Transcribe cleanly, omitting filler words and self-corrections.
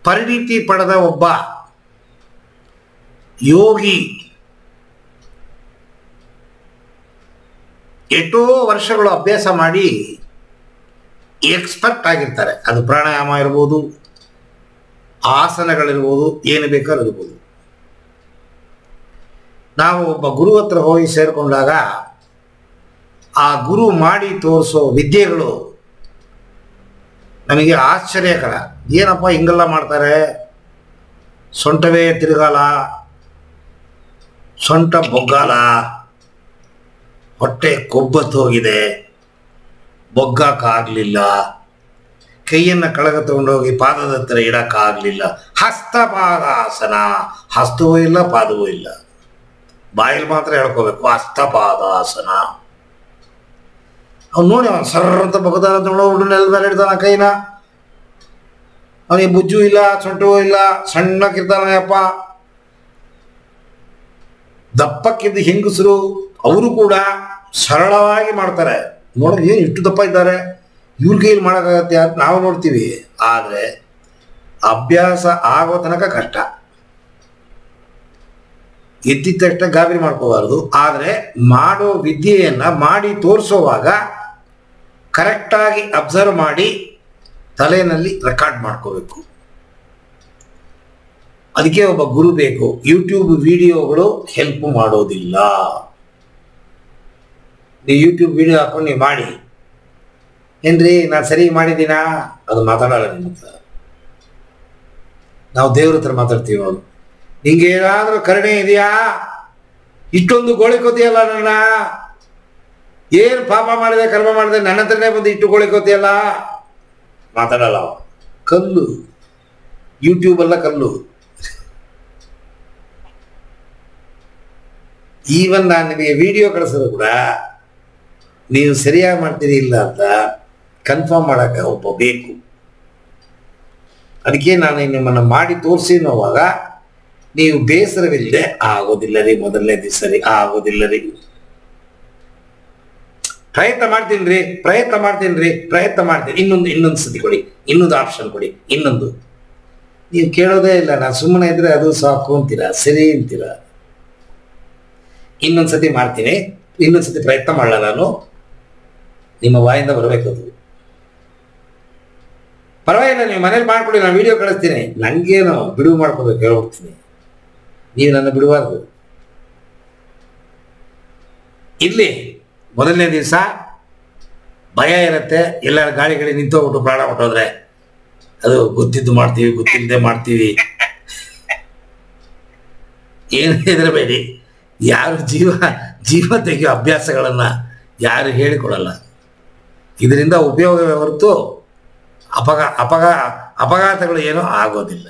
ಪರಿಣಿತಿ ಪಡೆದ ಒಬ್ಬ ಯೋಗಿ ಎಷ್ಟೋ ವರ್ಷಗಳು ಅಭ್ಯಾಸ ಮಾಡಿ ಎಕ್ಸ್ಪರ್ಟ್ ಆಗಿರ್ತಾರೆ. ಅದು ಪ್ರಾಣಾಯಾಮ ಇರ್ಬೋದು, ಆಸನಗಳಿರ್ಬೋದು, ಏನು ಬೇಕಾದ್ರೂ ಇರ್ಬೋದು. ನಾವು ಒಬ್ಬ ಗುರು ಹತ್ರ ಹೋಗಿ ಸೇರಿಕೊಂಡಾಗ ಆ ಗುರು ಮಾಡಿ ತೋರಿಸೋ ವಿದ್ಯೆಗಳು ನಮಗೆ ಆಶ್ಚರ್ಯಕರ. ಏನಪ್ಪ ಹಿಂಗೆಲ್ಲ ಮಾಡ್ತಾರೆ, ಸೊಂಟವೇ ತಿರುಗಾಲ, ಸೊಂಟ ಬೊಗ್ಗಾಲ, ಹೊಟ್ಟೆ ಕೊಬ್ಬತ್ತೋಗಿದೆ, ಬೊಗ್ಗಕ್ಕಾಗಲಿಲ್ಲ, ಕೈಯನ್ನು ಕೆಳಗೆ ತಗೊಂಡೋಗಿ ಪಾದದ ಹತ್ರ ಇಡಕ್ಕಾಗಲಿಲ್ಲ. ಹಸ್ತಪಾದಾಸನ, ಹಸ್ತವೂ ಇಲ್ಲ ಪಾದವೂ ಇಲ್ಲ, ಬಾಯಲ್ಲಿ ಮಾತ್ರ ಹೇಳ್ಕೋಬೇಕು ಹಸ್ತಪಾದಾಸನ. ಅವ್ನು ನೋಡಿ ಅವನು ಸರ್ರಂತ ಬಗದಾರ ತಗೊಂಡು ನೆಲದ ಮೇಲೆ ಇಡ್ತಾನ ಕೈನ. ಅವನಿಗೆ ಬುಜ್ಜು ಇಲ್ಲ, ಸೊಂಟವೂ ಇಲ್ಲ, ಸಣ್ಣಕ್ಕಿರ್ತಾನಪ್ಪ. ದಪ್ಪಕ್ಕಿದ್ದ ಹೆಂಗಸರು ಅವರು ಕೂಡ ಸರಳವಾಗಿ ಮಾಡ್ತಾರೆ. ನೋಡೋದು ಏನು ಇಷ್ಟು ದಪ್ಪ ಇದ್ದಾರೆ, ಇವ್ರ ಕೈಲಿ ಮಾಡೋಕ್ಕಾಗತ್ತೆ ಅಂತ ನಾವು ನೋಡ್ತೀವಿ. ಆದರೆ ಅಭ್ಯಾಸ ಆಗೋ ತನಕ ಕಷ್ಟ. ಎದ್ದಿದ ತಕ್ಷಣ ಗಾಬರಿ ಮಾಡ್ಕೋಬಾರ್ದು. ಆದರೆ ಮಾಡೋ ವಿದ್ಯೆಯನ್ನು ಮಾಡಿ ತೋರಿಸೋವಾಗ ಕರೆಕ್ಟಾಗಿ ಅಬ್ಸರ್ವ್ ಮಾಡಿ ತಲೆಯಲ್ಲಿ ರೆಕಾರ್ಡ್ ಮಾಡ್ಕೋಬೇಕು. ಅದಕ್ಕೆ ಒಬ್ಬ ಗುರು ಬೇಕು. ಯೂಟ್ಯೂಬ್ ವಿಡಿಯೋಗಳು ಹೆಲ್ಪ್ ಮಾಡೋದಿಲ್ಲ. ನೀವು ಯೂಟ್ಯೂಬ್ ವಿಡಿಯೋ ಹಾಕೊಂಡು ನೀವು ಮಾಡಿ, ಏನ್ರಿ ನಾನು ಸರಿ ಮಾಡಿದ್ದೀನಾ, ಅದು ಮಾತಾಡಲ್ಲ ನಿಮ್ಮ ಹತ್ರ. ನಾವು ದೇವ್ರ ಹತ್ರ ಮಾತಾಡ್ತೀವಿ. ನೋಡು, ನಿಂಗೆ ಏನಾದರೂ ಕರುಣೆ ಇದೆಯಾ, ಇಷ್ಟೊಂದು ಗೋಳಿಕೋತಿಯಲ್ಲ, ನನ್ನ ಏನು ಪಾಪ ಮಾಡಿದೆ ಕರ್ಮ ಮಾಡಿದೆ, ನನ್ನ ಹತ್ರನೇ ಬಂದು ಇಟ್ಟು ಗೋಳಿಕೋತಿಯಲ್ಲ, ಮಾತಾಡಲ್ಲ. ಕಲ್ಲು, ಯೂಟ್ಯೂಬ್ ಎಲ್ಲ ಕಲ್ಲು. ಈವನ್ ನಾನು ನಿಮಗೆ ವಿಡಿಯೋ ಕಳಿಸಿದ್ರು ಕೂಡ ನೀವು ಸರಿಯಾಗಿ ಮಾಡ್ತೀರಿ ಇಲ್ಲ ಅಂತ ಕನ್ಫರ್ಮ್ ಮಾಡೋಕ್ಕೆ ಒಬ್ಬ ಬೇಕು. ಅದಕ್ಕೆ ನಾನು ನಿಮ್ಮನ್ನು ಮಾಡಿ ತೋರಿಸಿ ಅನ್ನೋವಾಗ ನೀವು ಬೇಸರವಿಲ್ಲದೆ ಆಗೋದಿಲ್ಲ ರೀ, ಮೊದಲನೇ ದಿವಸ ರೀ ಆಗೋದಿಲ್ಲ ರೀ, ಪ್ರಯತ್ನ ಮಾಡ್ತೀನಿ, ಇನ್ನೊಂದು ಸತಿ ಕೊಡಿ, ಇನ್ನೊಂದು ಆಪ್ಷನ್ ಕೊಡಿ, ಇನ್ನೊಂದು. ನೀವು ಕೇಳೋದೇ ಇಲ್ಲ. ನಾನು ಸುಮ್ಮನೆ ಇದ್ರೆ ಅದು ಸಾಕು ಅಂತೀರಾ, ಸರಿ ಅಂತೀರಾ. ಇನ್ನೊಂದು ಸತಿ ಮಾಡ್ತೀನಿ, ಇನ್ನೊಂದು ಸತಿ ಪ್ರಯತ್ನ ಮಾಡಲ್ಲ ನಾನು. ನಿಮ್ಮ ಬಾಯಿಂದ ಬರಬೇಕದು. ಪರವಾಗಿಲ್ಲ, ನೀವು ಮನೇಲಿ ಮಾಡ್ಕೊಡಿ, ನಾನು ವಿಡಿಯೋ ಕಳಿಸ್ತೀನಿ. ನನಗೇನು ಬಿಡುವು ಮಾಡ್ಕೋಬೇಕು ಹೇಳ್ಬಿಡ್ತೀನಿ, ನೀವು ನನ್ನ ಬಿಡಬಾರ್ದು. ಇಲ್ಲಿ ಮೊದಲನೇ ದಿವಸ ಭಯ ಇರುತ್ತೆ. ಎಲ್ಲರ ಗಾಳಿ ನಿಂತೋಗ್ಬಿಟ್ಟು ಪ್ರಾಣ ಹೊಟ್ಟೋದ್ರೆ ಅದು ಗೊತ್ತಿದ್ದು ಮಾಡ್ತೀವಿ, ಗೊತ್ತಿಲ್ಲದೆ ಮಾಡ್ತೀವಿ. ಏನು ಹೆದರಬೇಡಿ. ಯಾರು ಜೀವ ತೆಗೆಯೋ ಅಭ್ಯಾಸಗಳನ್ನು ಯಾರು ಹೇಳಿಕೊಡಲ್ಲ. ಇದರಿಂದ ಉಪಯೋಗವೇ ಹೊರತು ಅಪಘಾತಗಳು ಏನೂ ಆಗೋದಿಲ್ಲ.